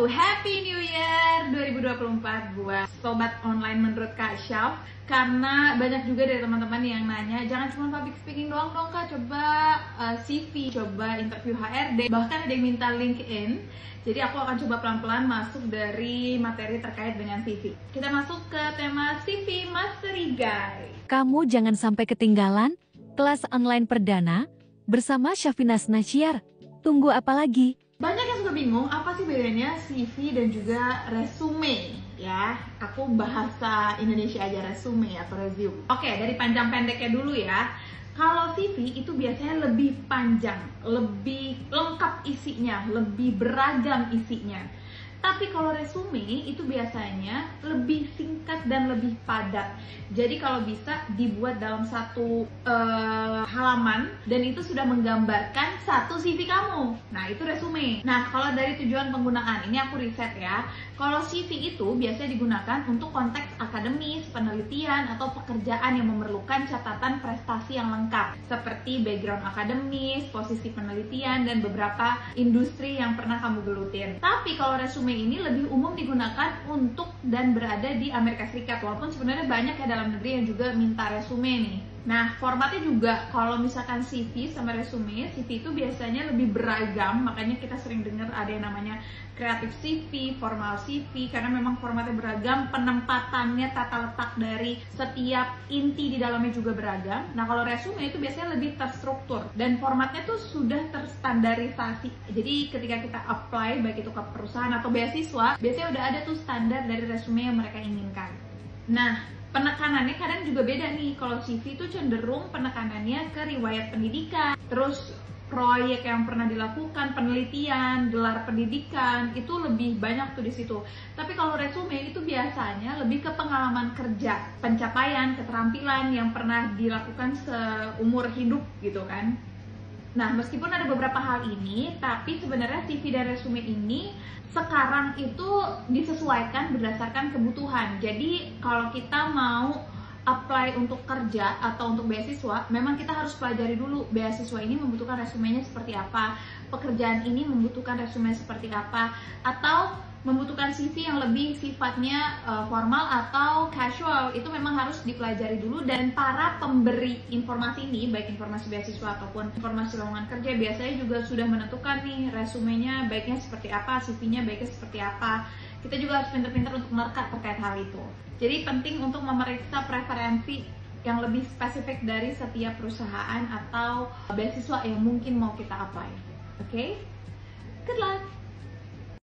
Happy New Year 2024 buat sobat online menurut Kak Syaf. Karena banyak juga dari teman-teman yang nanya, jangan cuma public speaking doang dong Kak, coba CV, coba interview HRD, bahkan ada yang minta LinkedIn. Jadi aku akan coba pelan-pelan masuk dari materi terkait dengan CV. Kita masuk ke tema CV Mastery Guide. Kamu jangan sampai ketinggalan kelas online perdana bersama Syafinas Nasyar. Tunggu apa lagi? Banyak yang suka bingung apa sih bedanya CV dan juga resume ya. Aku bahasa Indonesia aja, resume atau resume. Oke, dari panjang pendeknya dulu ya. Kalau CV itu biasanya lebih panjang, lebih lengkap isinya, lebih beragam isinya. Tapi kalau resume itu biasanya lebih singkat dan lebih padat. Jadi kalau bisa dibuat dalam satu halaman dan itu sudah menggambarkan satu CV kamu. Nah, itu resume. Nah, kalau dari tujuan penggunaan, ini aku riset ya. Kalau CV itu biasanya digunakan untuk konteks akademis, penelitian, atau pekerjaan yang memerlukan catatan prestasi yang lengkap. Seperti background akademis, posisi penelitian, dan beberapa industri yang pernah kamu gelutin. Tapi kalau resume ini lebih umum digunakan untuk dan berada di Amerika Serikat, walaupun sebenarnya banyak ya dalam negeri yang juga minta resume nih. Nah, formatnya juga kalau misalkan CV sama resume, CV itu biasanya lebih beragam, makanya kita sering dengar ada yang namanya creative CV, formal CV, karena memang formatnya beragam, penempatannya, tata letak dari setiap inti di dalamnya juga beragam. Nah, kalau resume itu biasanya lebih terstruktur dan formatnya tuh sudah terstandarisasi. Jadi ketika kita apply, baik itu ke perusahaan atau beasiswa, biasanya udah ada tuh standar dari resume yang mereka inginkan. Nah, penekanannya kadang juga beda nih. Kalau CV itu cenderung penekanannya ke riwayat pendidikan, terus proyek yang pernah dilakukan, penelitian, gelar pendidikan, itu lebih banyak tuh di situ. Tapi kalau resume itu biasanya lebih ke pengalaman kerja, pencapaian, keterampilan yang pernah dilakukan seumur hidup gitu kan. Nah, meskipun ada beberapa hal ini, tapi sebenarnya CV dan resume ini sekarang itu disesuaikan berdasarkan kebutuhan. Jadi kalau kita mau apply untuk kerja atau untuk beasiswa, memang kita harus pelajari dulu beasiswa ini membutuhkan resumenya seperti apa, pekerjaan ini membutuhkan resume seperti apa, atau membutuhkan CV yang lebih sifatnya formal atau casual. Itu memang harus dipelajari dulu, dan para pemberi informasi ini, baik informasi beasiswa ataupun informasi lowongan kerja, biasanya juga sudah menentukan nih resumenya baiknya seperti apa, CV-nya baiknya seperti apa. Kita juga harus pintar-pintar untuk menerka terkait hal itu. Jadi penting untuk memeriksa preferensi yang lebih spesifik dari setiap perusahaan atau beasiswa yang mungkin mau kita apply. Oke? Good luck!